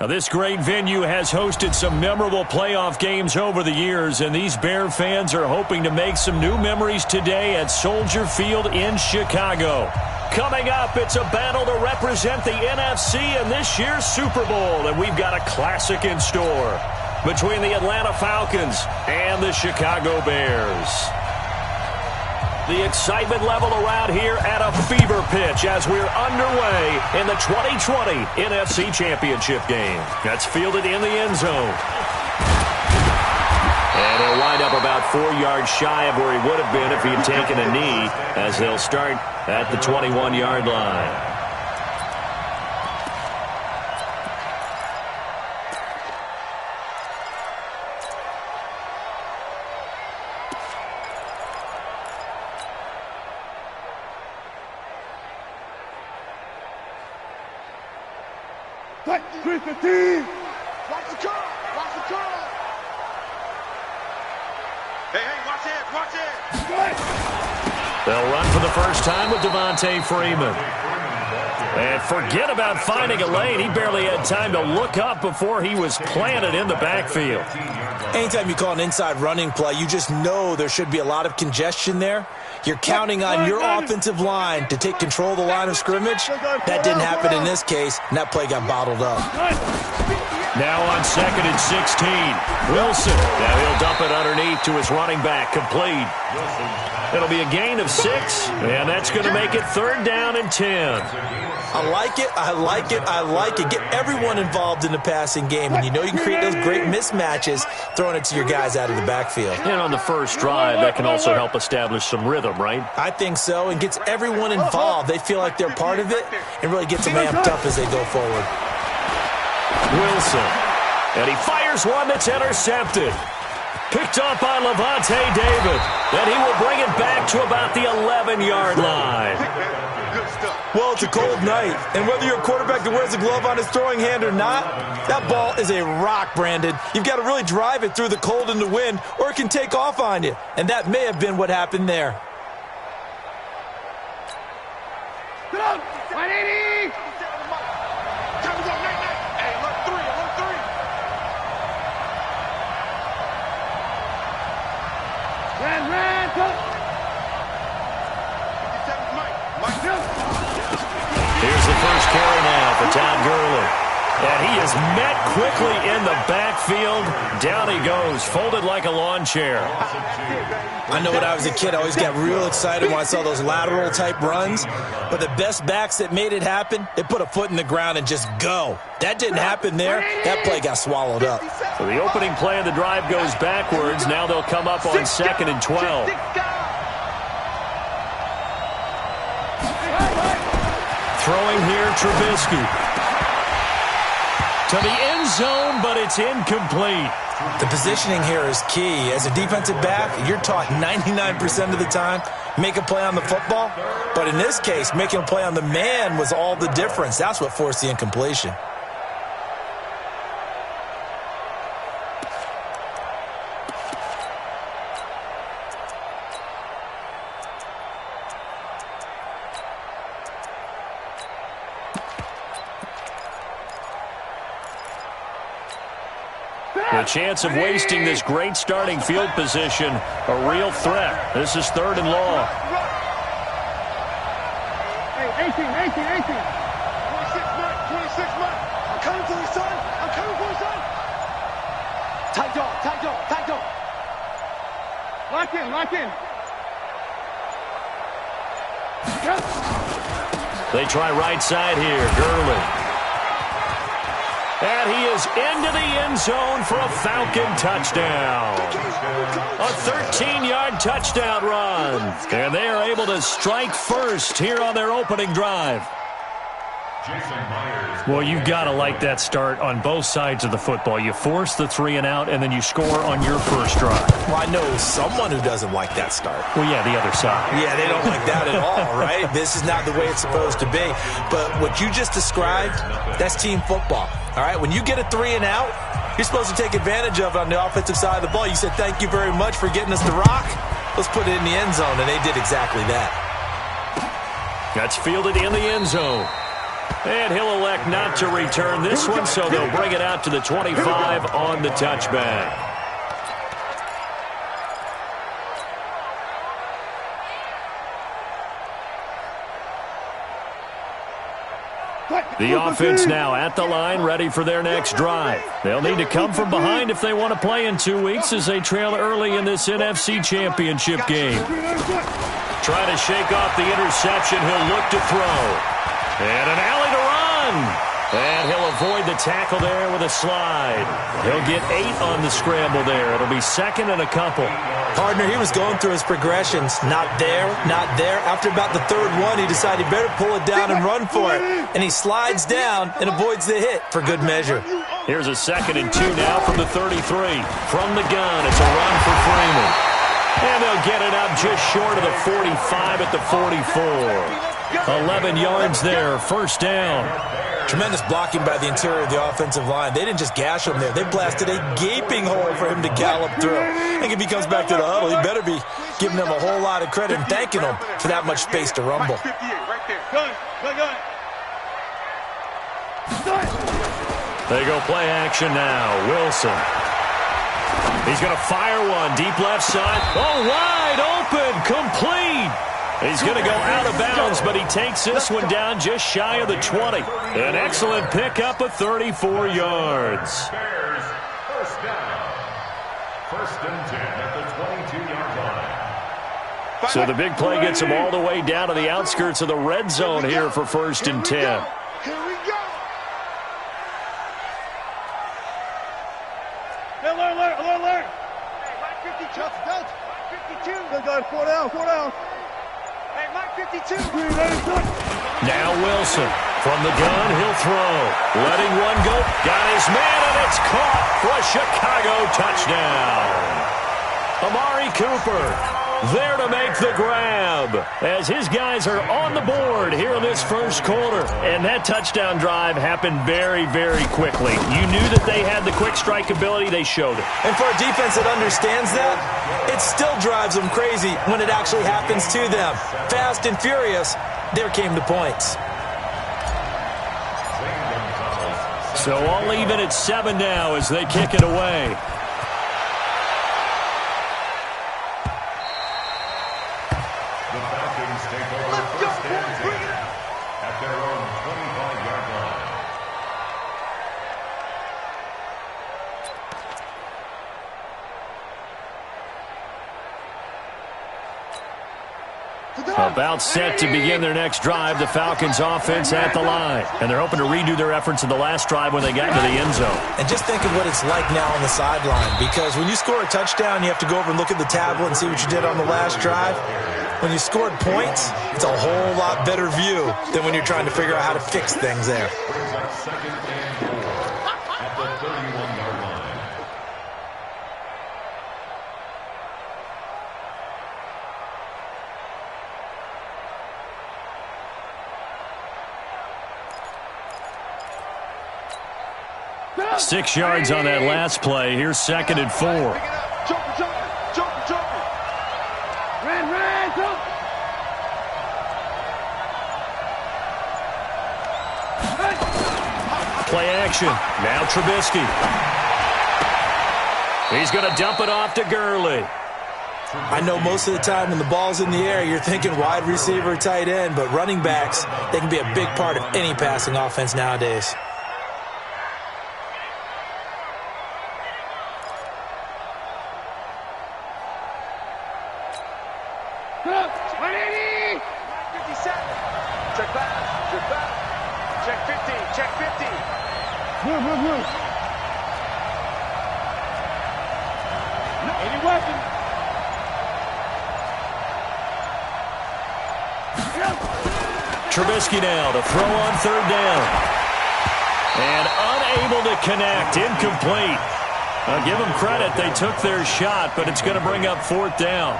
Now, this great venue has hosted some memorable playoff games over the years, and these Bear fans are hoping to make some new memories today at Soldier Field in Chicago. Coming up, it's a battle to represent the NFC in this year's Super Bowl, and we've got a classic in store between the Atlanta Falcons and the Chicago Bears. The excitement level around here at a fever pitch as we're underway in the 2020 NFC Championship game. That's fielded in the end zone. And he'll wind up about 4 yards shy of where he would have been if he had taken a knee, as they'll start at the 21-yard line. Watch the curl! Watch the curl! Hey, watch it! They'll run for the first time with Devontae Freeman. And forget about finding a lane. He barely had time to look up before he was planted in the backfield. Anytime you call an inside running play, you just know there should be a lot of congestion there. You're counting on your offensive line to take control of the line of scrimmage. That didn't happen in this case, and that play got bottled up. Now on 2nd and 16, Wilson. Now he'll dump it underneath to his running back, complete. It'll be a gain of 6, and that's going to make it 3rd down and 10. I like it. Get everyone involved in the passing game, and you know you can create those great mismatches throwing it to your guys out of the backfield. And on the first drive, that can also help establish some rhythm, right? I think so, and gets everyone involved. They feel like they're part of it, and really gets them amped up as they go forward. Wilson, and he fires one that's intercepted. Picked up by Levante David. Then he will bring it back to about the 11-yard line. Well, it's a cold night, and whether you're a quarterback that wears a glove on his throwing hand or not, that ball is a rock, Brandon. You've got to really drive it through the cold and the wind, or it can take off on you. And that may have been what happened there. 180! Hey, look, three. Ran, go! Here's the first carry now for Todd Gurley. And he is met quickly in the backfield. Down he goes, folded like a lawn chair. I know when I was a kid, I always got real excited when I saw those lateral-type runs. But the best backs that made it happen, they put a foot in the ground and just go. That didn't happen there. That play got swallowed up. So the opening play of the drive goes backwards. Now they'll come up on 2nd and 12. Throwing here, Trubisky. To the end zone, but it's incomplete. The positioning here is key. As a defensive back, you're taught 99% of the time, make a play on the football. But in this case, making a play on the man was all the difference. That's what forced the incompletion. The chance of wasting this great starting field position, a real threat. This is 3rd and long. Hey, 18. 26 months. I'm coming for you, son. Tight dog. Lock in. They try right side here, Gurley. And he is into the end zone for a Falcon touchdown. A 13-yard touchdown run. And they are able to strike first here on their opening drive. Well, you've got to like that start on both sides of the football. You force the 3 and out, and then you score on your first drive. Well, I know someone who doesn't like that start. Well, yeah, the other side. Yeah, they don't like that at all, right? This is not the way it's supposed to be. But what you just described, that's team football. All right, when you get a 3 and out, you're supposed to take advantage of it on the offensive side of the ball. You said, thank you very much for getting us the rock. Let's put it in the end zone, and they did exactly that. That's fielded in the end zone. And he'll elect not to return this one, so they'll bring it out to the 25 on the touchback. The offense now at the line, ready for their next drive. They'll need to come from behind if they want to play in 2 weeks as they trail early in this NFC Championship game. Try to shake off the interception. He'll look to throw. And an alley to run. And he'll avoid the tackle there with a slide. He'll get 8 on the scramble there. It'll be second and a couple. Partner, he was going through his progressions. Not there, not there. After about the third one, he decided he better pull it down and run for it. And he slides down and avoids the hit for good measure. Here's a 2nd and 2 now from the 33. From the gun, it's a run for Freeman. And they'll get it up just short of the 45 at the 44. 11 yards there, first down. Tremendous blocking by the interior of the offensive line. They didn't just gash him there. They blasted a gaping hole for him to gallop through. I think if he comes back to the huddle, he better be giving them a whole lot of credit and thanking them for that much space to rumble. They go play action now. Wilson. He's going to fire one. Deep left side. Oh, wide open. Complete. He's going to go out of bounds, but he takes this one down just shy of the 20. An excellent pickup of 34 yards. Bears, first down. 1st and 10 at the 22-yard line. So the big play gets him all the way down to the outskirts of the red zone here for 1st and 10. Here we go. Alert. Hey, Mike 50, Chuck, belt. 52. Good guy, 4 down. Hey, Mike 52. Now Wilson. From the gun, he'll throw. Letting one go. Got his man, and it's caught for a Chicago touchdown. Amari Cooper there to make the grab as his guys are on the board here in this first quarter. And that touchdown drive happened very, very quickly. You knew that they had the quick strike ability. They showed it. And for a defense that understands that, it still drives them crazy when it actually happens to them. Fast and furious, there came the points. So all even at 7 now as they kick it away. At their own 25-yard line. About set to begin their next drive, the Falcons offense at the line. And they're hoping to redo their efforts in the last drive when they got into the end zone. And just think of what it's like now on the sideline, because when you score a touchdown, you have to go over and look at the tablet and see what you did on the last drive. When you scored points, it's a whole lot better view than when you're trying to figure out how to fix things there. Brings up 2nd and 4 at the 31-yard line. Six yards on that last play. Here's 2nd and 4. Jump. Ran, jump. Play action. Now Trubisky. He's going to dump it off to Gurley. I know most of the time when the ball's in the air, you're thinking wide receiver, tight end, but running backs, they can be a big part of any passing offense nowadays. Move. Any weapon. Trubisky now to throw on 3rd down. And unable to connect. Incomplete. I'll give them credit. They took their shot, but it's going to bring up 4th down.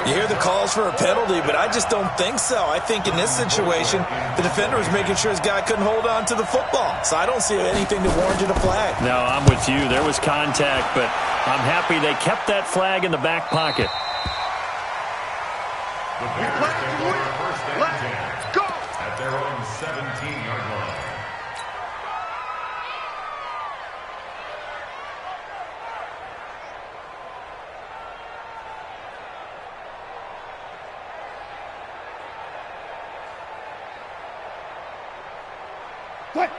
You hear the calls for a penalty, but I just don't think so. I think in this situation, the defender was making sure his guy couldn't hold on to the football. So I don't see anything that warranted a flag. No, I'm with you. There was contact, but I'm happy they kept that flag in the back pocket. The Bears take over 1st and 10 at their own 17-yard line.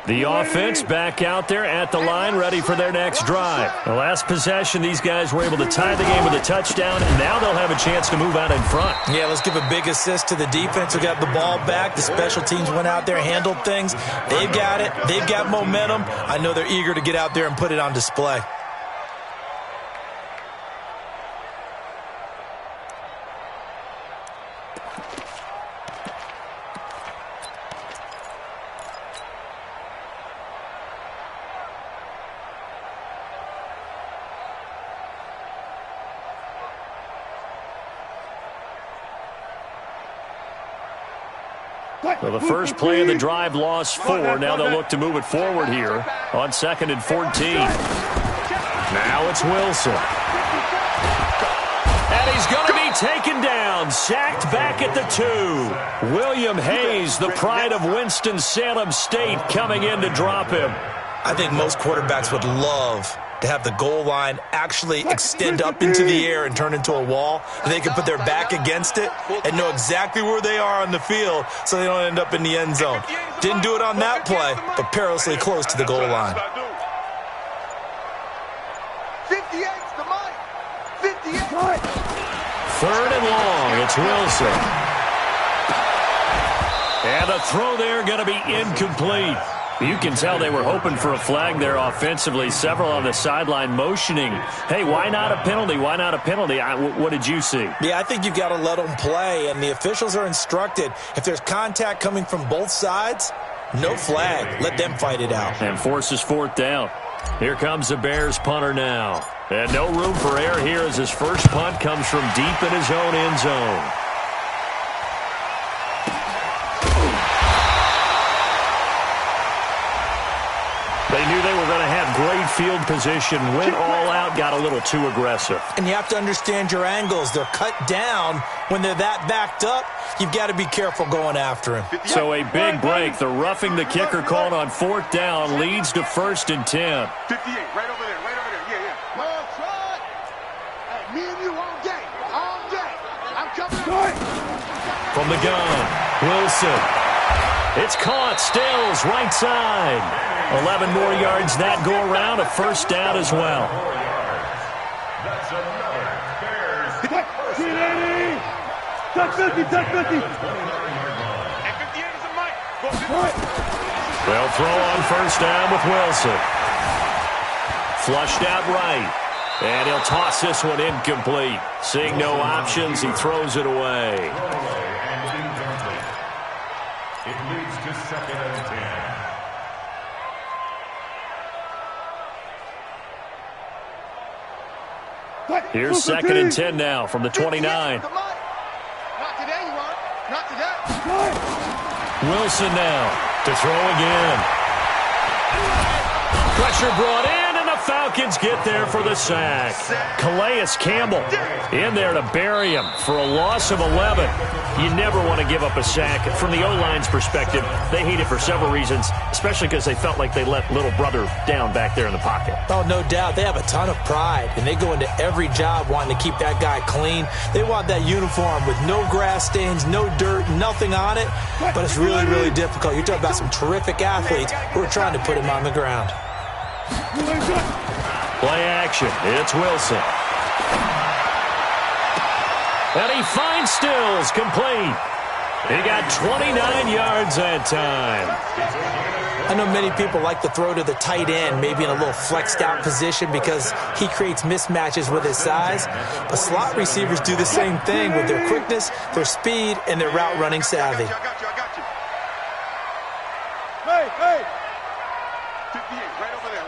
The offense back out there at the line, ready for their next drive. The last possession, these guys were able to tie the game with a touchdown, and now they'll have a chance to move out in front. Yeah, let's give a big assist to the defense who got the ball back. The special teams went out there, handled things. They've got it. They've got momentum. I know they're eager to get out there and put it on display. Well, the first play of the drive lost 4. Now they'll look to move it forward here on 2nd and 14. Now it's Wilson. And he's going to be taken down, sacked back at the 2. William Hayes, the pride of Winston-Salem State, coming in to drop him. I think most quarterbacks would love to have the goal line actually extend up into the air and turn into a wall. They can put their back against it and know exactly where they are on the field so they don't end up in the end zone. Didn't do it on that play, but perilously close to the goal line. 58's the mic. 58. 3rd and long. It's Wilson. And a throw there going to be incomplete. You can tell they were hoping for a flag there offensively. Several on the sideline motioning. Hey, why not a penalty? Why not a penalty? What did you see? Yeah, I think you've got to let them play, and the officials are instructed. If there's contact coming from both sides, no flag. Let them fight it out. And forces 4th down. Here comes the Bears punter now. And no room for error here as his first punt comes from deep in his own end zone. They knew they were going to have great field position, went all out, got a little too aggressive. And you have to understand your angles. They're cut down. When they're that backed up, you've got to be careful going after him. So a big break. The roughing the kicker called on 4th down leads to 1st and 10. 58, right over there, yeah. Well, try. Hey, me and you all day. I'm coming. From the gun, Wilson. It's caught, Stills, right side. 11 more yards that go around, a 1st down as well. That's another Bears. Touch 50. And 58 is a mic. They'll throw on 1st down with Wilson. Flushed out right. And he'll toss this one incomplete. Seeing no options, he throws it away. It leads to 2nd and 10. Here's 2nd and 10 now from the 29. Not today, you are. Not today. Wilson now to throw again. Pressure brought in, and the Falcons get there for the sack. Calais Campbell in there to bury him for a loss of 11. You never want to give up a sack. From the O-line's perspective, they hate it for several reasons, especially because they felt like they let little brother down back there in the pocket. Oh, no doubt. They have a ton of pride, and they go into every job wanting to keep that guy clean. They want that uniform with no grass stains, no dirt, nothing on it, but it's really, really difficult. You're talking about some terrific athletes who are trying to put him on the ground. Play action. It's Wilson. And he finds Stills complete. He got 29 yards that time. I know many people like to throw to the tight end, maybe in a little flexed out position because he creates mismatches with his size. But slot receivers do the same thing with their quickness, their speed, and their route running savvy. I got you. Hey. 58, right over there.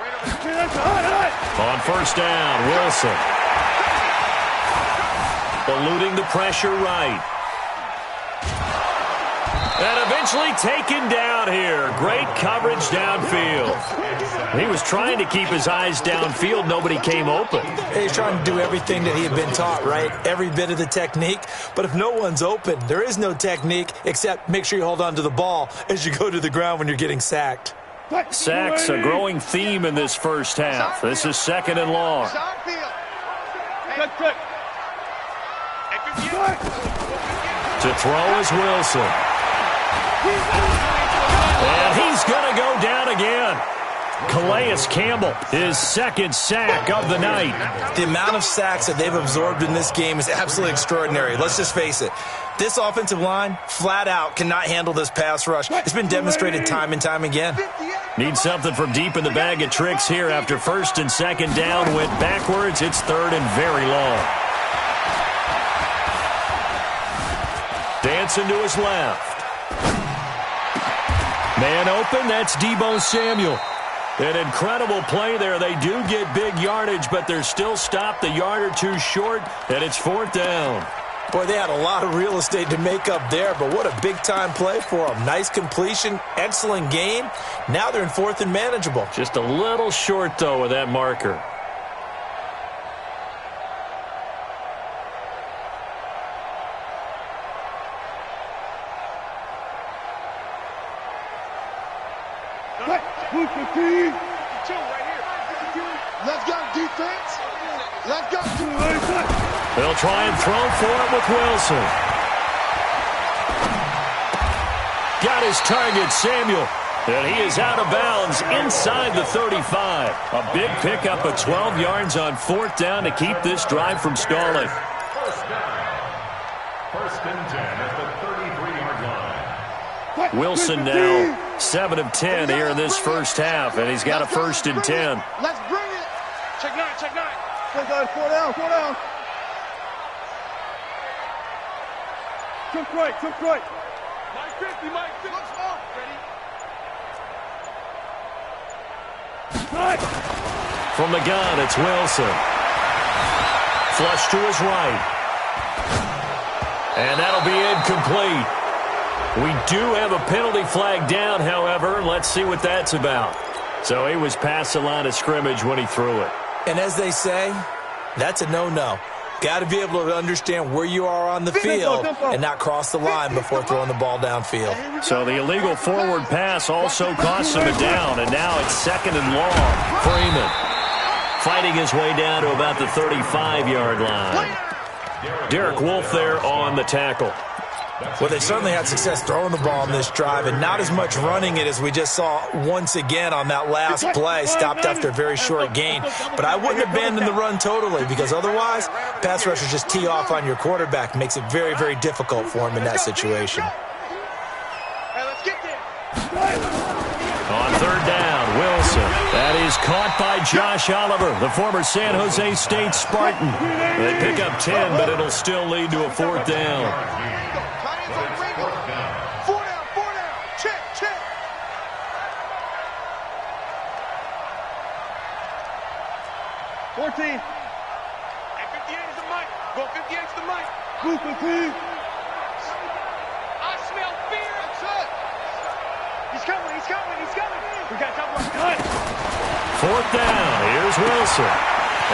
On 1st down, Wilson. Eluding the pressure right. And eventually taken down here. Great coverage downfield. He was trying to keep his eyes downfield. Nobody came open. He's trying to do everything that he had been taught, right? Every bit of the technique. But if no one's open, there is no technique except make sure you hold on to the ball as you go to the ground when you're getting sacked. Sacks, a growing theme in this first half. This is 2nd and long. To throw is Wilson. And he's going to go down again. Calais Campbell, his second sack of the night. The amount of sacks that they've absorbed in this game is absolutely extraordinary. Let's just face it. This offensive line, flat out, cannot handle this pass rush. It's been demonstrated time and time again. Need something from deep in the bag of tricks here after first and second down went backwards. It's third and very long. Dancing to his left. Man open, that's Deebo Samuel. An incredible play there. They do get big yardage, but they're still stopped a yard or two short, and it's fourth down. Boy, they had a lot of real estate to make up there, but what a big-time play for them. Nice completion, excellent game. Now they're in fourth and manageable. Just a little short, though, with that marker. Let's go, defense. Let's go. They'll try and throw for it with Wilson. Got his target, Samuel. And he is out of bounds inside the 35. A big pickup of 12 yards on fourth down to keep this drive from stalling. First down. First and 10 at the 33-yard line. Wilson now 7 of 10 here in this first half, and he's got a first and 10. Let's bring it. Check nine, check nine. Four down, four down. Took right, took right. Mike 50, Mike 50. Let's go. Ready? From the gun, it's Wilson. Flush to his right. And that'll be incomplete. We do have a penalty flag down, however. Let's see what that's about. So he was past the line of scrimmage when he threw it. And as they say, that's a no-no. Got to be able to understand where you are on the field and not cross the line before throwing the ball downfield. So the illegal forward pass also cost him a down, and now it's second and long. Freeman fighting his way down to about the 35-yard line. Derek Wolfe there on the tackle. Well, they certainly had success throwing the ball on this drive and not as much running it as we just saw once again on that last play, stopped after a very short gain. But I wouldn't abandon the run totally because otherwise, pass rushers just tee off on your quarterback. Makes it very, very difficult for him in that situation. On third down, Wilson. That is caught by Josh Oliver, the former San Jose State Spartan. They pick up 10, but it'll still lead to a fourth down. 14. And 58 is the mic. Go 58 is the mic. Go 15. I smell fear. That's it. He's coming. He's coming. He's coming. We got top one. Cut. Fourth down. Here's Wilson.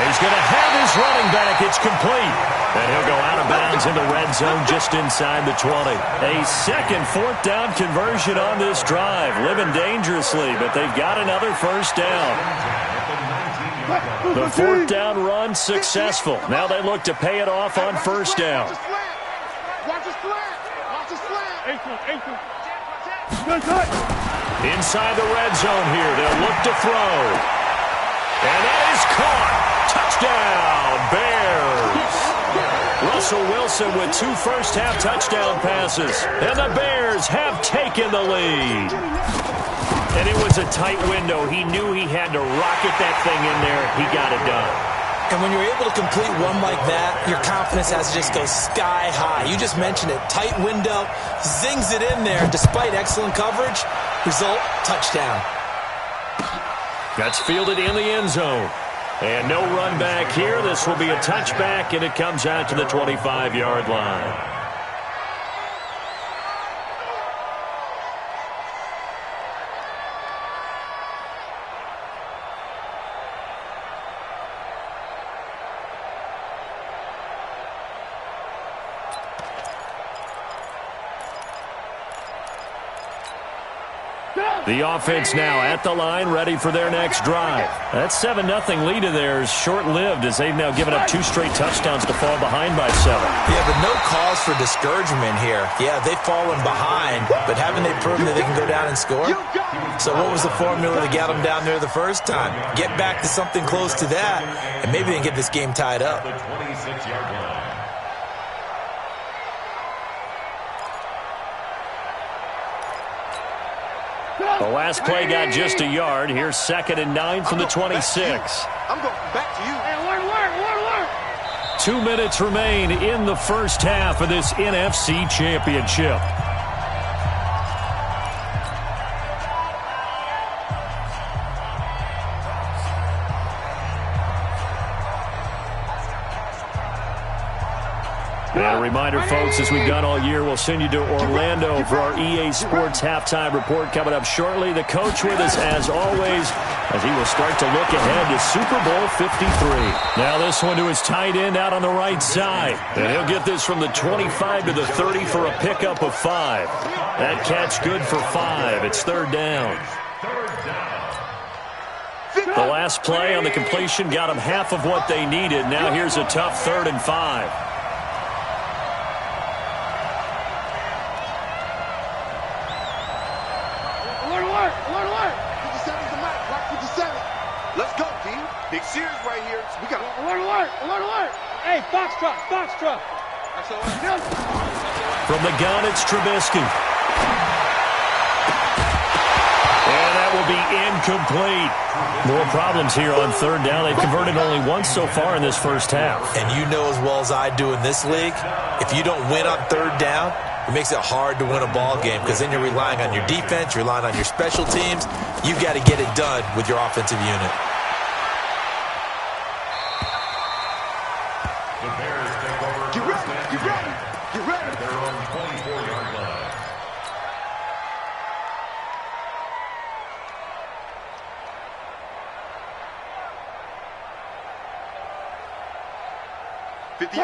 He's going to have his running back. It's complete. And he'll go out of bounds in the red zone just inside the 20. A second fourth down conversion on this drive. Living dangerously, but they've got another first down. The fourth down run successful. Now they look to pay it off on first down. Watch his flat. Watch his flat. Inside the red zone here. They'll look to throw. And that is caught. Touchdown, Bears. Russell Wilson with 2 first-half touchdown passes. And the Bears have taken the lead. And it was a tight window. He knew he had to rocket that thing in there. He got it done. And when you're able to complete one like that, your confidence has to just go sky high. You just mentioned it. Tight window, zings it in there despite excellent coverage. Result, touchdown. That's fielded in the end zone. And no run back here. This will be a touchback, and it comes out to the 25-yard line. The offense now at the line, ready for their next drive. That 7-0 lead of theirs short-lived as they've now given up 2 straight touchdowns to fall behind by 7. Yeah, but no cause for discouragement here. Yeah, they've fallen behind, but haven't they proven that they can go down and score? So what was the formula to get them down there the first time? Get back to something close to that, and maybe they can get this game tied up. The 26-yard line. The last play got just a yard. Here's 2nd and 9 from the 26. I'm going back to you. Hey, work. 2 minutes remain in the first half of this NFC Championship. And a reminder, folks, as we've done all year, we'll send you to Orlando for our EA Sports halftime report coming up shortly. The coach with us, as always, as he will start to look ahead to Super Bowl 53. Now this one to his tight end out on the right side. And he'll get this from the 25 to the 30 for a pickup of 5. That catch good for 5. It's 3rd down. The last play on the completion got them half of what they needed. Now here's a tough 3rd and 5. Let's go, team. Big series right here. We got alert. Hey, box truck. From the gun, it's Trubisky. And that will be incomplete. More problems here on 3rd down. They've converted only once so far in this first half. And you know as well as I do in this league, if you don't win on 3rd down, it makes it hard to win a ball game because then you're relying on your defense, you're relying on your special teams. You've got to get it done with your offensive unit. The Bears take over. Get ready. At their own 24-yard line.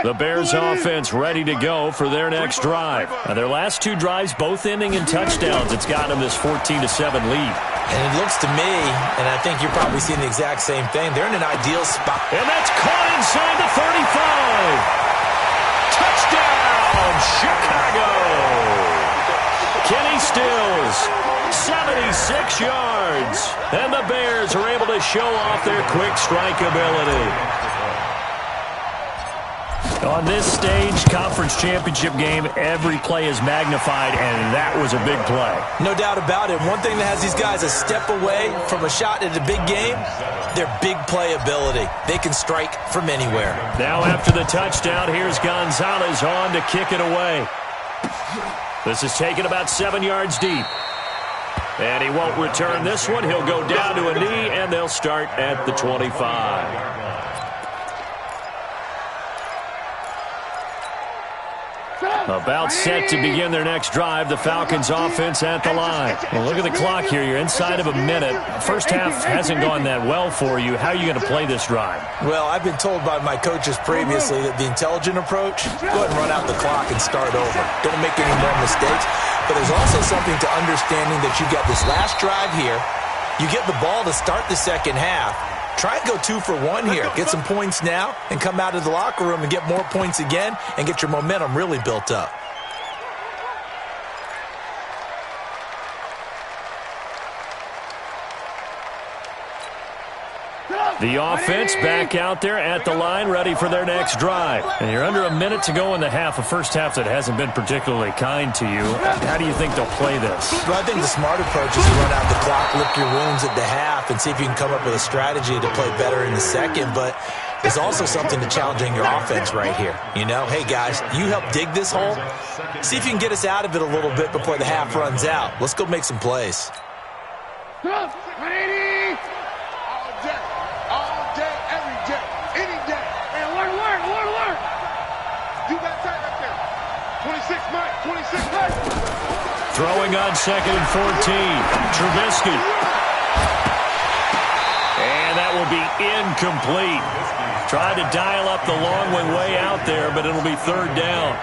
The Bears offense ready to go for their next drive. Now, their last 2 drives both ending in touchdowns. It's gotten them this 14-7 lead. And it looks to me, and I think you're probably seeing the exact same thing, they're in an ideal spot. And that's caught inside the 35. Touchdown, Chicago. Kenny Stills, 76 yards. And the Bears are able to show off their quick strike ability. On this stage, conference championship game, every play is magnified, and that was a big play. No doubt about it. One thing that has these guys a step away from a shot at a big game, their big play ability. They can strike from anywhere. Now after the touchdown, here's Gonzalez on to kick it away. This is taken about 7 yards deep. And he won't return this one. He'll go down to a knee, and they'll start at the 25. About set to begin their next drive. The Falcons offense at the line. Well, look at the clock here. You're inside of a minute. First half hasn't gone that well for you. How are you going to play this drive? Well, I've been told by my coaches previously that the intelligent approach, go ahead and run out the clock and start over. Don't make any more mistakes. But there's also something to understanding that you got this last drive here. You get the ball to start the second half. Try and go 2 for 1 here. Get some points now and come out of the locker room and get more points again and get your momentum really built up. The offense back out there at the line, ready for their next drive. And you're under a minute to go in the half, a first half that hasn't been particularly kind to you. How do you think they'll play this? Well, I think the smart approach is to run out the clock, lick your wounds at the half, and see if you can come up with a strategy to play better in the second. But there's also something to challenging your offense right here. You know, hey, guys, you help dig this hole. See if you can get us out of it a little bit before the half runs out. Let's go make some plays. Throwing on 2nd and 14. Trubisky. And that will be incomplete. Tried to dial up the long one way out there, but it'll be 3rd down.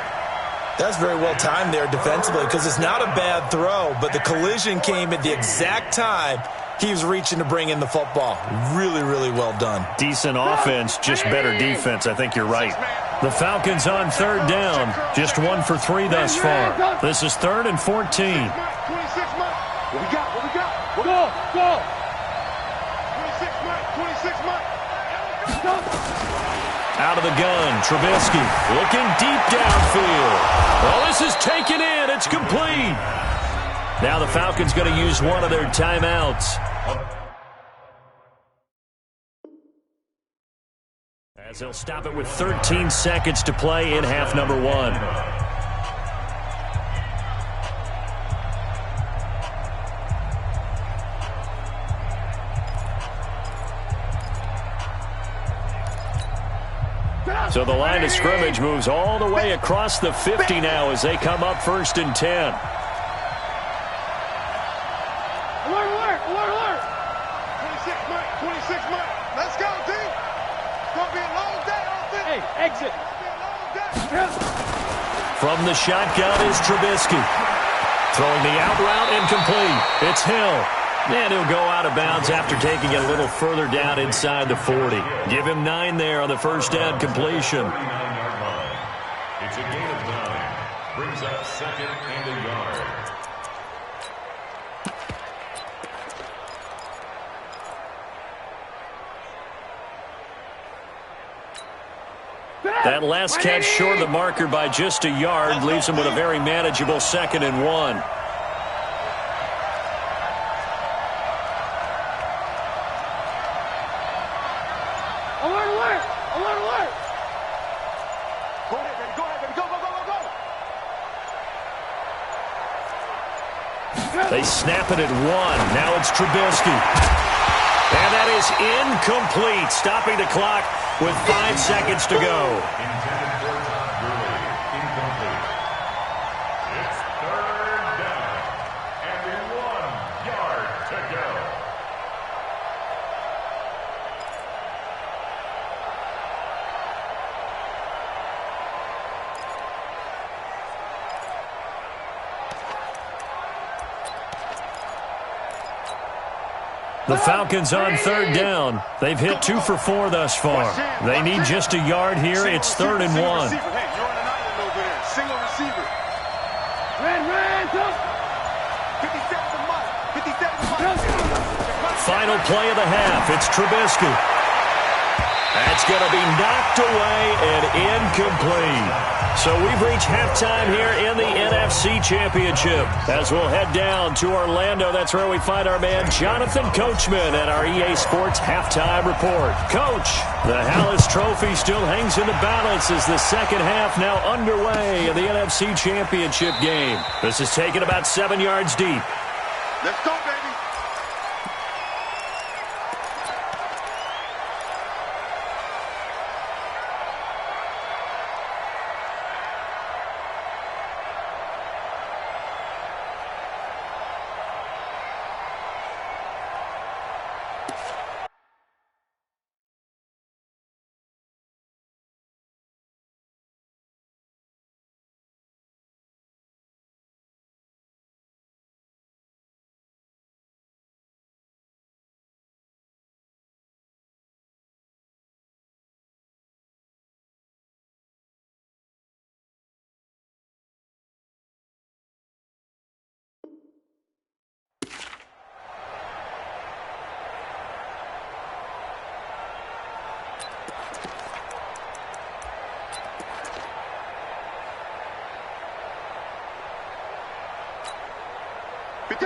That's very well timed there defensively because it's not a bad throw, but the collision came at the exact time he was reaching to bring in the football. Really, really well done. Decent offense, just better defense. I think you're right. The Falcons on third down. Just 1 for 3 thus far. This is 3rd and 14. 26 Mike. What we got? What we got? Go. 26 Mike. 26 Mike. Out of the gun, Trubisky looking deep downfield. Well, this is taken in. It's complete. Now the Falcons going to use one of their timeouts. As they'll stop it with 13 seconds to play in half number 1. So the line of scrimmage moves all the way across the 50 now as they come up 1st and 10. Alert. 26 Mike. Let's go, team. It's going to be a long day, offense. Hey, exit. It's going to be a long day. From the shotgun is Trubisky. Throwing the out route incomplete. It's Hill. And he'll go out of bounds after taking it a little further down inside the 40. Give him 9 there on the first down completion. It's a gain of 9. Brings up 2nd and a yard. That last catch short of the marker by just a yard leaves him with a very manageable 2nd and 1. They snap it at 1. Now it's Trubisky. And that is incomplete. Stopping the clock with 5 seconds to go. Intended for Todd Gurley. Incomplete. It's 3rd down. And 1 yard to go. The Falcons on 3rd down. They've hit 2 for 4 thus far. They need just a yard here. It's 3rd and 1. Hey, you're on an island over there. Single receiver. Red, go. 57 Mike. Final play of the half. It's Trubisky. That's going to be knocked away and incomplete. So we've reached halftime here in the NFC Championship. As we'll head down to Orlando, that's where we find our man Jonathan Coachman at our EA Sports Halftime Report. Coach, the Hallis Trophy still hangs in the balance as the second half now underway in the NFC Championship game. This is taken about 7 yards deep. Let's go, baby.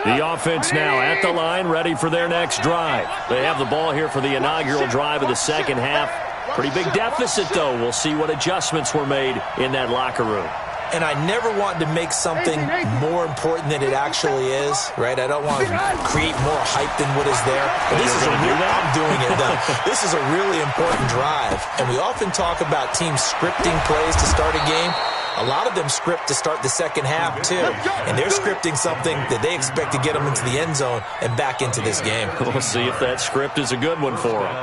The offense now at the line, ready for their next drive. They have the ball here for the inaugural drive of the second half. Pretty big deficit, though. We'll see what adjustments were made in that locker room. And I never want to make something more important than it actually is, right? I don't want to create more hype than what is there. But this is I'm doing it, though. This is a really important drive. And we often talk about teams scripting plays to start a game. A lot of them script to start the second half, too. And they're scripting something that they expect to get them into the end zone and back into this game. We'll see if that script is a good one for them.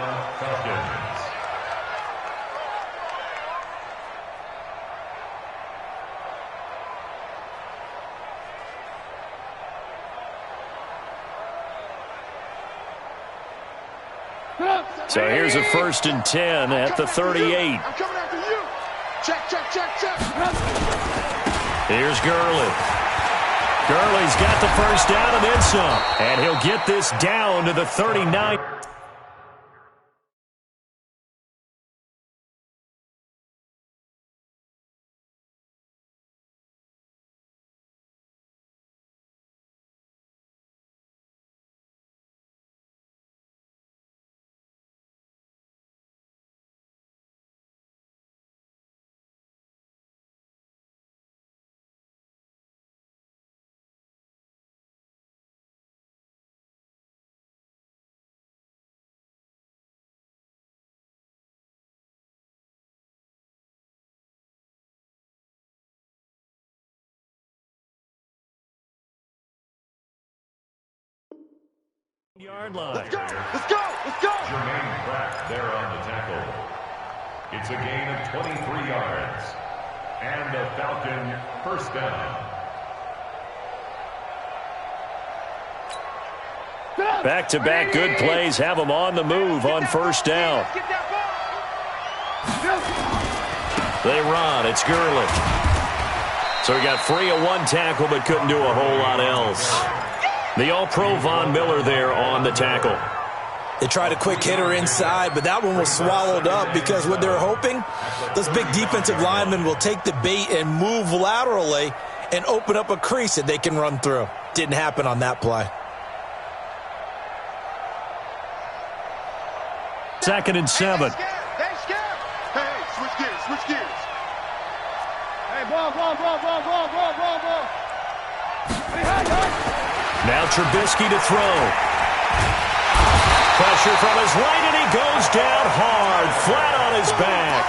So here's a 1st and 10 at the 38. I'm coming after you. Check, check, check, check. Here's Gurley. Gurley's got the first down and then some. And he'll get this down to the 39. Yard line. Let's go, let's go, let's go. Jermaine Pratt there on the tackle. It's a gain of 23 yards. And the Falcon first down. Back-to-back good plays have them on the move on 1st down. They run. It's Gurley. So he got free of one tackle but couldn't do a whole lot else. The All-Pro Von Miller there on the tackle. They tried a quick hitter inside, but that one was swallowed up because what they're hoping, those big defensive linemen will take the bait and move laterally and open up a crease that they can run through. Didn't happen on that play. 2nd and 7. They scared. Hey, switch gears, switch gears. Hey, ball. Hey. Now Trubisky to throw. Pressure from his right, and he goes down hard, flat on his back.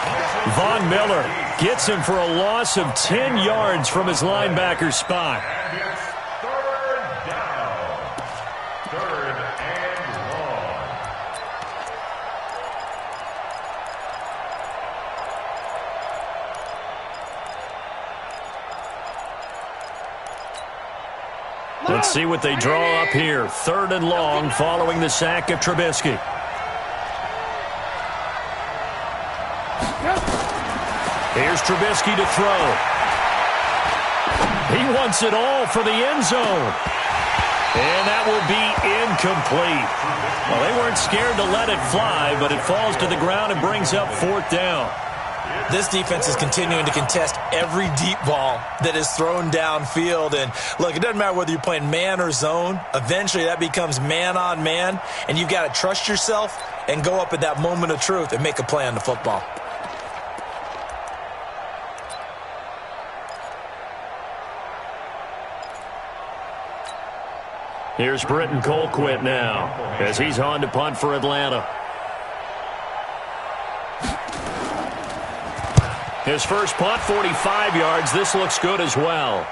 Von Miller gets him for a loss of 10 yards from his linebacker spot. And it's 3rd down. 3rd and long. Let's see what they draw up here. 3rd and long following the sack of Trubisky. Here's Trubisky to throw. He wants it all for the end zone. And that will be incomplete. Well, they weren't scared to let it fly, but it falls to the ground and brings up 4th down. This defense is continuing to contest every deep ball that is thrown downfield. And, look, it doesn't matter whether you're playing man or zone. Eventually, that becomes man-on-man, and you've got to trust yourself and go up at that moment of truth and make a play on the football. Here's Britton Colquitt now as he's on to punt for Atlanta. His first punt, 45 yards. This looks good as well.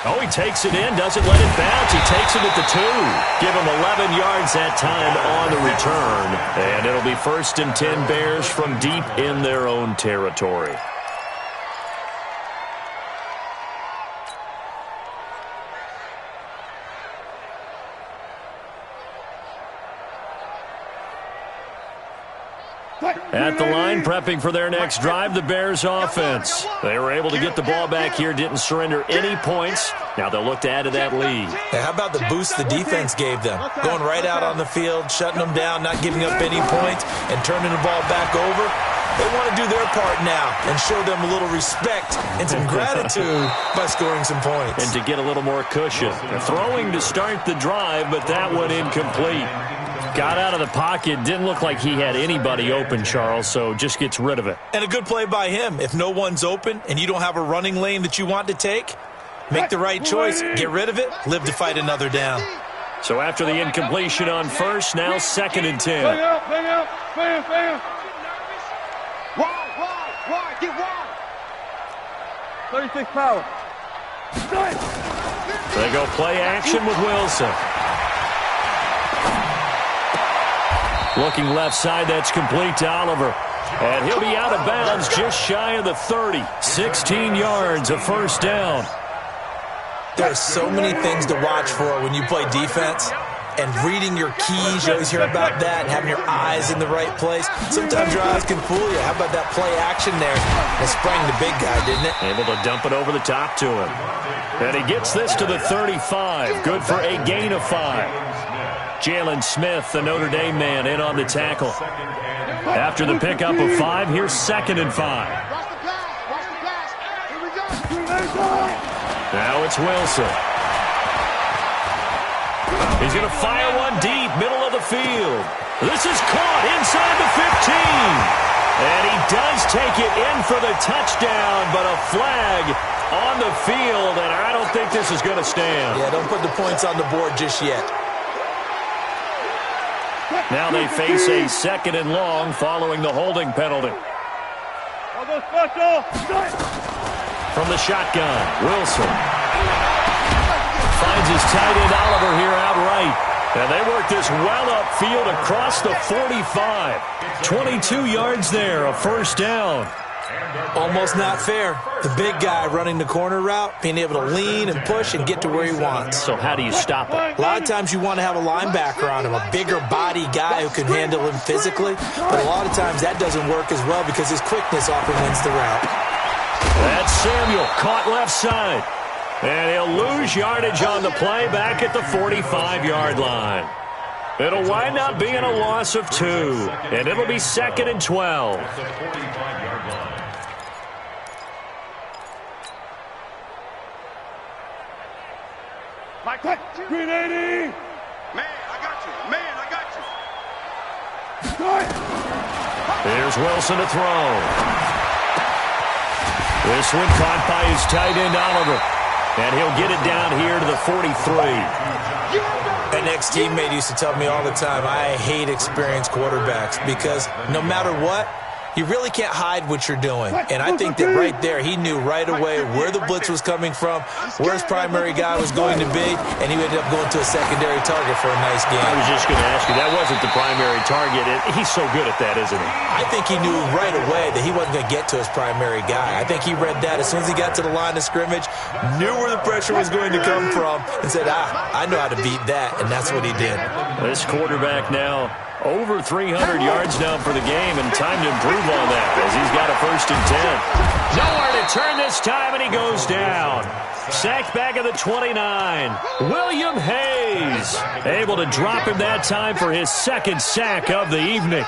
Oh, he takes it in, doesn't let it bounce. He takes it at the 2. Give him 11 yards that time on the return. And it'll be 1st and 10 Bears from deep in their own territory. At the line, prepping for their next drive, the Bears offense. They were able to get the ball back here, didn't surrender any points. Now they'll look to add to that lead. Hey, how about the boost the defense gave them? Going right out on the field, shutting them down, not giving up any points, and turning the ball back over. They want to do their part now and show them a little respect and some gratitude by scoring some points. And to get a little more cushion. They're throwing to start the drive, but that one incomplete. Got out of the pocket, didn't look like he had anybody open, Charles, so just gets rid of it. And a good play by him. If no one's open and you don't have a running lane that you want to take, make the right choice, get rid of it, live to fight another down. So after the incompletion on 1st, now 2nd and 10. Bam. Wide, get wide. 36 power. They go play action with Wilson. Looking left side, that's complete to Oliver. And he'll be out of bounds just shy of the 30. 16 yards, a 1st down. There are so many things to watch for when you play defense. and reading your keys. You always hear about that, and having your eyes in the right place. Sometimes your eyes can fool you. How about that play action there? It sprang the big guy, didn't it? Able to dump it over the top to him. And he gets this to the 35. Good for a gain of 5. Jalen Smith, the Notre Dame man, in on the tackle. After the pickup of 5, here's 2nd and 5. Now it's Wilson. He's going to fire one deep, middle of the field. This is caught inside the 15. And he does take it in for the touchdown, but a flag on the field, and I don't think this is going to stand. Yeah, don't put the points on the board just yet. Now they face a 2nd and long following the holding penalty. From the shotgun, Wilson finds his tight end Oliver here outright. And they work this well upfield across the 45. 22 yards there, a first down. Almost not fair. The big guy running the corner route, being able to lean and push and get to where he wants. So how do you stop it? A lot of times you want to have a linebacker on him, a bigger body guy who can handle him physically. But a lot of times that doesn't work as well because his quickness often wins the route. That's Samuel, caught left side. And he'll lose yardage on the play back at the 45-yard line. It'll wind up being a loss of 2. And it'll be 2nd and 12. Mike, 380. Man, I got you. Man, I got you. Here's Wilson to throw. This one caught by his tight end, Oliver. And he'll get it down here to the 43. An ex-teammate used to tell me all the time, I hate experienced quarterbacks because no matter what, you really can't hide what you're doing. And I think that right there, he knew right away where the blitz was coming from, where his primary guy was going to be, and he ended up going to a secondary target for a nice game. I was just going to ask you, that wasn't the primary target. He's so good at that, isn't he? I think he knew right away that he wasn't going to get to his primary guy. I think he read that as soon as he got to the line of scrimmage, knew where the pressure was going to come from, and said, I know how to beat that, and that's what he did. This quarterback now over 300 yards now for the game, and time to improve on that as he's got a 1st and 10. Nowhere to turn this time, and he goes down. Sacked back at the 29. William Hayes able to drop him that time for his 2nd sack of the evening.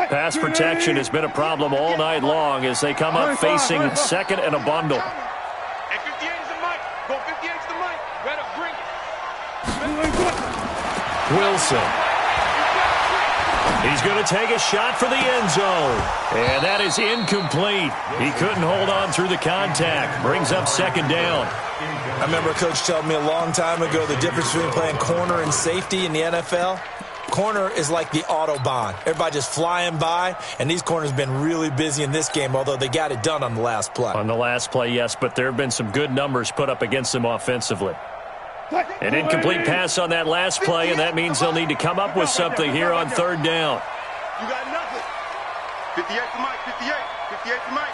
Pass protection has been a problem all night long as they come up facing 2nd and a bundle. And 58 is the mic. Go 58 is the mic. Better bring it. Wilson. He's going to take a shot for the end zone. And that is incomplete. He couldn't hold on through the contact. Brings up 2nd down. I remember a coach telling me a long time ago the difference between playing corner and safety in the NFL. Corner is like the Autobahn. Everybody just flying by, and these corners have been really busy in this game, although they got it done on the last play. On the last play, yes, but there have been some good numbers put up against them offensively. An incomplete pass on that last play, and that means they'll need to come up with something here on 3rd down. You got nothing. 58 for Mike, 58. 58 for Mike.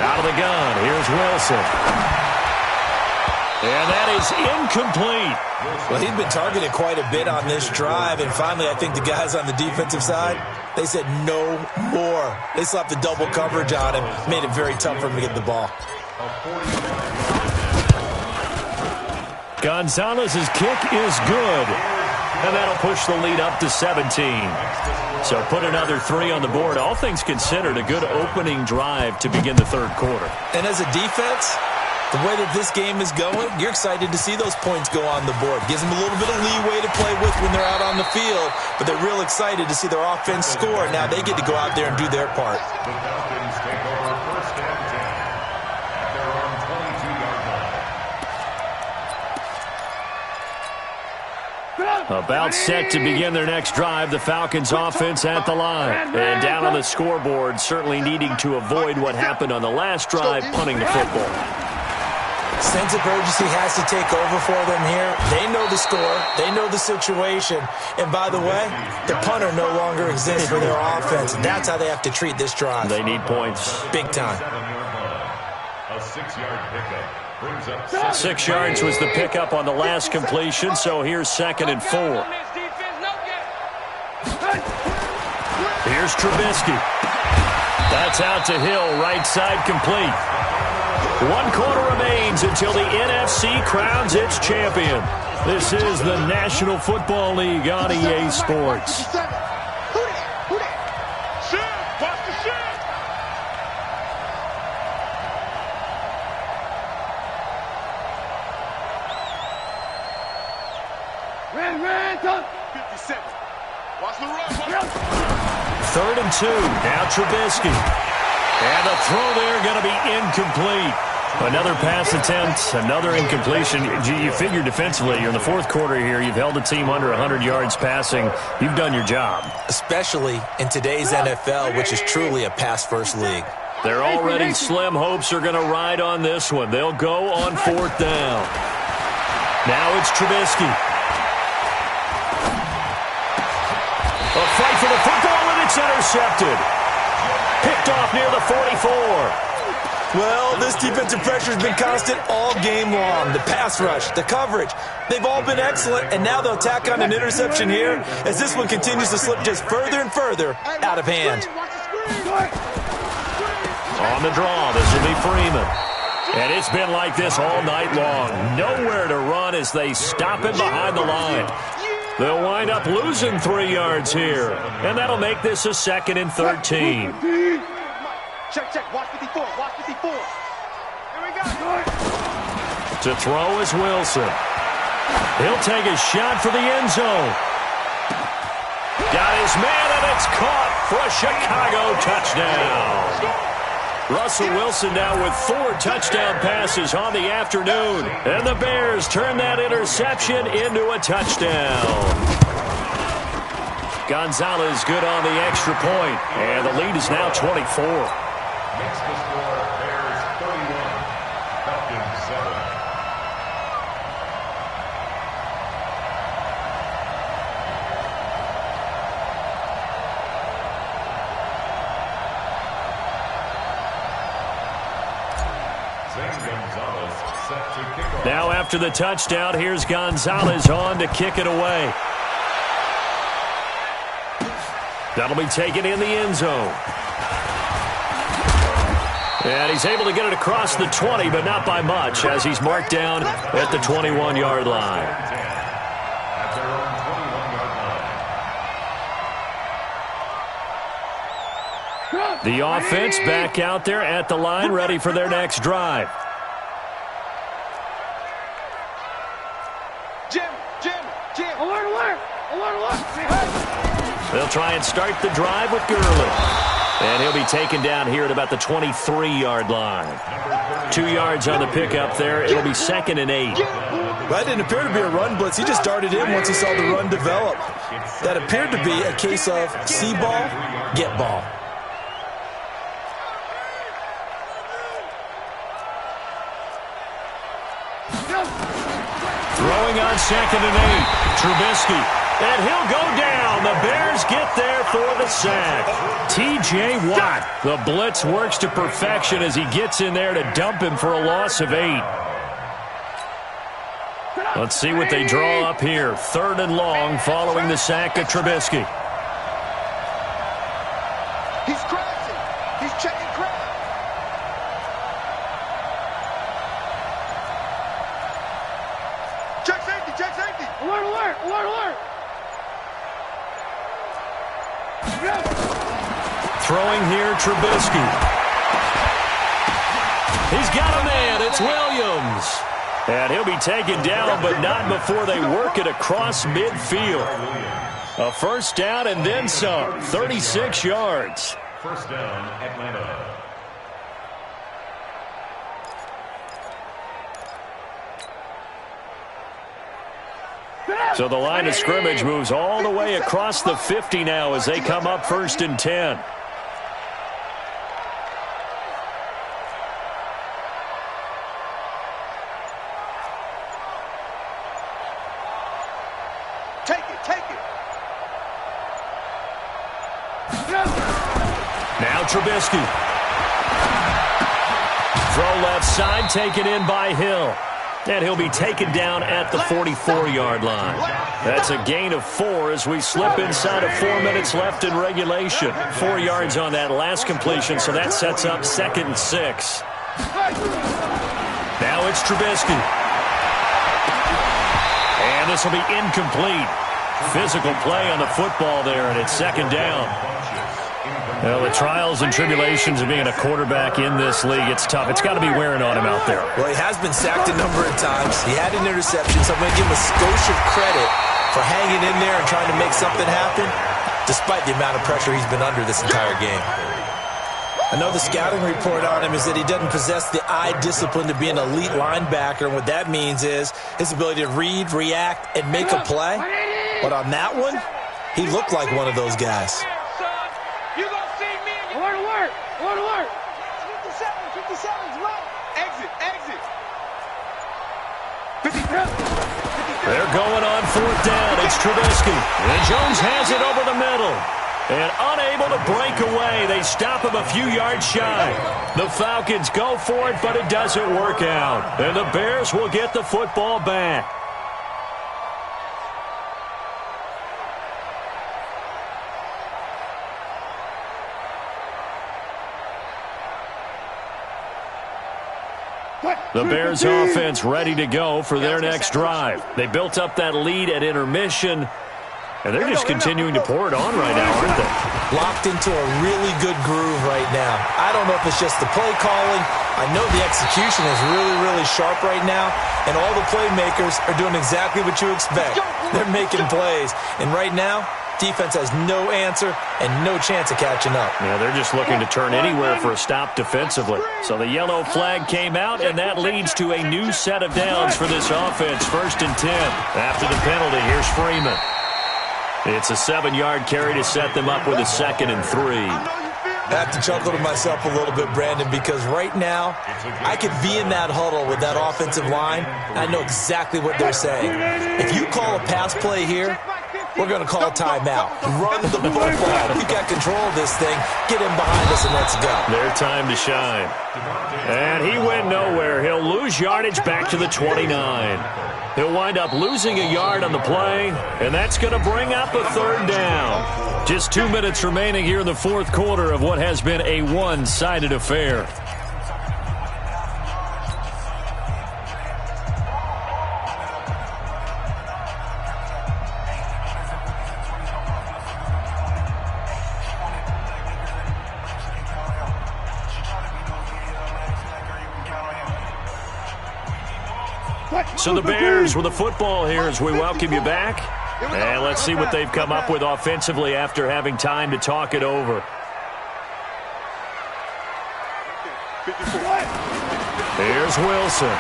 Out of the gun, here's Wilson. And that is incomplete. Well, he's been targeted quite a bit on this drive, and finally I think the guys on the defensive side, they said no more. They slapped the double coverage on him, made it very tough for him to get the ball. Gonzalez's kick is good, and that'll push the lead up to 17. So put another 3 on the board. All things considered, a good opening drive to begin the 3rd quarter. And as a defense, the way that this game is going, you're excited to see those points go on the board. Gives them a little bit of leeway to play with when they're out on the field, but they're real excited to see their offense score. Now they get to go out there and do their part. About set to begin their next drive, the Falcons offense at the line. And down on the scoreboard, certainly needing to avoid what happened on the last drive, punting the football. Sense of urgency has to take over for them here. They know the score. They know the situation. And by the way, the punter no longer exists for their offense. That's how they have to treat this drive. They need points. Big time. A 6-yard pickup. brings up 6 yards was the pickup on the last completion, so here's 2nd and 4. Here's Trubisky. That's out to Hill, right side complete. 1 quarter remains until the NFC crowns its champion. This is the National Football League on EA Sports. Third and 2. Now Trubisky. And the throw there going to be incomplete. Another pass attempt, another incompletion. You figure defensively, you're in the 4th quarter here. You've held the team under 100 yards passing. You've done your job. Especially in today's NFL, which is truly a pass-first league. Their already slim hopes are going to ride on this one. They'll go on 4th down. Now it's Trubisky. A fight for the football, and it's intercepted. Picked off near the 44. Well, this defensive pressure has been constant all game long. The pass rush, the coverage, they've all been excellent, and now they'll tack on an interception here as this one continues to slip just further and further out of hand. On the draw, this will be Freeman. And it's been like this all night long. Nowhere to run as they stop him behind the line. They'll wind up losing 3 yards here, and that'll make this a 2nd and 13. Check. Watch 54. Watch 54. Here we go. To throw is Wilson. He'll take a shot for the end zone. Got his man, and it's caught for a Chicago touchdown. Russell Wilson now with 4 touchdown passes on the afternoon. And the Bears turn that interception into a touchdown. Gonzalez good on the extra point, and the lead is now 24. Makes the score Bears 31, Falcons 7. Gonzalez set to kick off. Now after the touchdown, here's Gonzalez on to kick it away. That'll be taken in the end zone. And he's able to get it across the 20, but not by much, as he's marked down at the 21-yard line. At their own 21-yard line. The offense back out there at the line, ready for their next drive. Jim. Alert. They'll try and start the drive with Gurley. And he'll be taken down here at about the 23-yard line. 2 yards on the pickup there. It'll be 2nd and 8. That didn't appear to be a run blitz. He just darted in once he saw the run develop. That appeared to be a case of see ball, get ball. Throwing on 2nd and 8. Trubisky. And he'll go down. The Bears get there for the sack. T.J. Watt. The blitz works to perfection as he gets in there to dump him for a loss of 8. Let's see what they draw up here. 3rd and long following the sack of Trubisky. He's crashing. He's checking crash. Check safety. Alert. Throwing here, Trubisky. He's got a man. It's Williams. And he'll be taken down, but not before they work it across midfield. A first down and then some. 36 yards. First down, Atlanta. So the line of scrimmage moves all the way across the 50 now as they come up 1st and 10. Take it. Now Trubisky. Throw left side, taken in by Hill. And he'll be taken down at the 44-yard line. That's a gain of 4 as we slip inside of 4 minutes left in regulation. 4 yards on that last completion, so that sets up 2nd and 6. Now it's Trubisky. And this will be incomplete. Physical play on the football there, and it's 2nd down. Well, the trials and tribulations of being a quarterback in this league, it's tough. It's got to be wearing on him out there. Well, he has been sacked a number of times. He had an interception, so I'm going to give him a skosh of credit for hanging in there and trying to make something happen, despite the amount of pressure he's been under this entire game. I know the scouting report on him is that he doesn't possess the eye discipline to be an elite linebacker, and what that means is his ability to read, react, and make a play. But on that one, he looked like one of those guys. Alert! 57's right. Exit. 50. They're going on 4th down. It's Trubisky. And Jones has it over the middle. And unable to break away. They stop him a few yards shy. The Falcons go for it, but it doesn't work out. And the Bears will get the football back. The Bears offense ready to go for their next drive. They built up that lead at intermission, and they're just continuing to pour it on right now, aren't they? Locked into a really good groove right now. I don't know if it's just the play calling. I know the execution is really, really sharp right now, and all the playmakers are doing exactly what you expect. They're making plays, and right now, defense has no answer and no chance of catching up. Yeah, they're just looking to turn anywhere for a stop defensively. So the yellow flag came out, and that leads to a new set of downs for this offense. 1st and 10. After the penalty, here's Freeman. It's a 7-yard carry to set them up with a 2nd and 3. I have to chuckle to myself a little bit, Brandon, because right now I could be in that huddle with that offensive line, and I know exactly what they're saying. If you call a pass play here, we're going to call a timeout. Run the football. You got control of this thing. Get in behind us and let's go. Their time to shine. And he went nowhere. He'll lose yardage back to the 29. He'll wind up losing a yard on the play, and that's going to bring up a 3rd down. Just 2 minutes remaining here in the 4th quarter of what has been a one-sided affair. So the Bears with the football here as we welcome you back. And let's see what they've come up with offensively after having time to talk it over. Here's Wilson.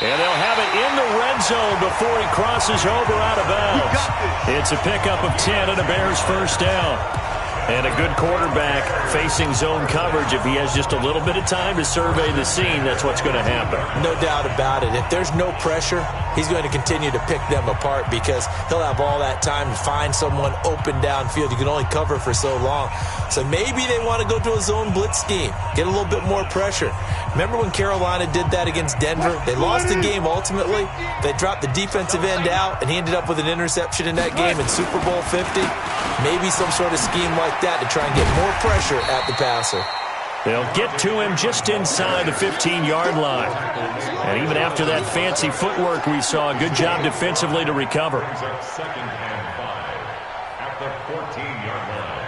And they'll have it in the red zone before he crosses over out of bounds. It's a pickup of 10 and a Bears 1st down. And a good quarterback facing zone coverage, if he has just a little bit of time to survey the scene, that's what's going to happen. No doubt about it. If there's no pressure, he's going to continue to pick them apart because he'll have all that time to find someone open downfield. You can only cover for so long. So maybe they want to go to a zone blitz scheme, get a little bit more pressure. Remember when Carolina did that against Denver? They lost the game ultimately. They dropped the defensive end out, and he ended up with an interception in that game in Super Bowl 50. Maybe some sort of scheme like that to try and get more pressure at the passer. They'll get to him just inside the 15-yard line. And even after that fancy footwork we saw, a good job defensively to recover. 2nd and 5 at the 14-yard line.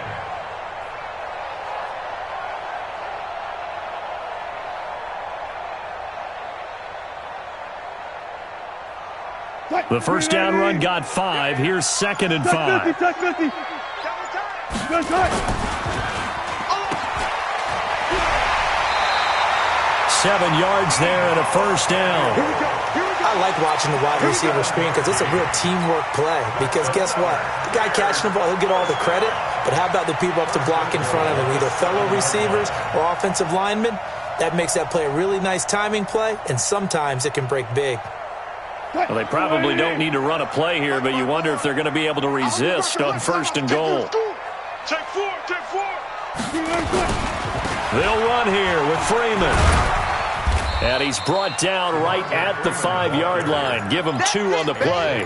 The 1st down run got 5. Here's 2nd and 5. 7 yards there and a 1st down. I like watching the wide receiver screen because it's a real teamwork play. Because guess what? The guy catching the ball, he'll get all the credit. But how about the people up to block in front of him, either fellow receivers or offensive linemen? That makes that play a really nice timing play, and sometimes it can break big. Well, they probably don't need to run a play here, but you wonder if they're going to be able to resist on 1st and goal. Take 4. They'll run here with Freeman. And he's brought down right at the 5-yard line. Give him 2 on the play.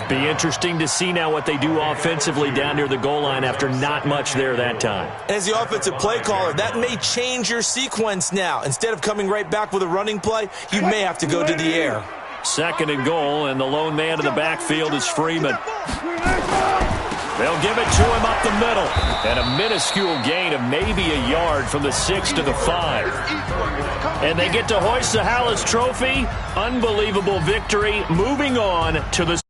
Be interesting to see now what they do offensively down near the goal line after not much there that time. As the offensive play caller, that may change your sequence now. Instead of coming right back with a running play, you may have to go to the air. 2nd and goal, and the lone man in the backfield is Freeman. They'll give it to him up the middle. And a minuscule gain of maybe a yard from the 6 to the 5. And they get to hoist the Hallis Trophy. Unbelievable victory. Moving on to the